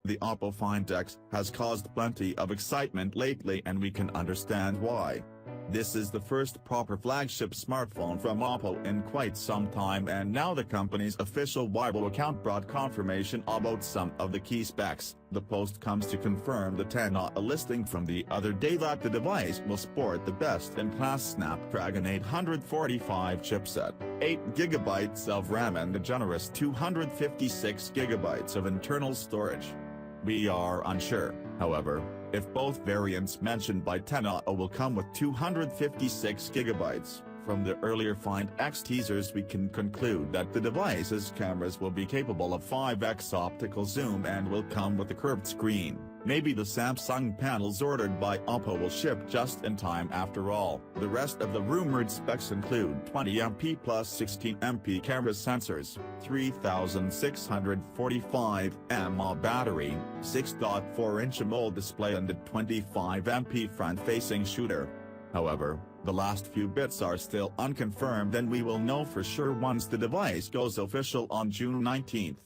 The Oppo Find X has caused plenty of excitement lately, and we can understand why. This is the first proper flagship smartphone from Oppo in quite some time, and now the company's official Weibo account brought confirmation about some of the key specs. The post comes to confirm the 10A listing from the other day that the device will sport the best-in-class Snapdragon 845 chipset, 8GB of RAM and a generous 256GB of internal storage. We are unsure, however, if both variants mentioned by 10A will come with 256GB. From the earlier Find X teasers, we can conclude that the device's cameras will be capable of 5x optical zoom and will come with a curved screen. Maybe the Samsung panels ordered by Oppo will ship just in time after all. The rest of the rumored specs include 20MP plus 16MP camera sensors, 3645 mAh battery, 6.4-inch AMOLED display and a 25MP front-facing shooter. However, the last few bits are still unconfirmed, and we will know for sure once the device goes official on June 19th.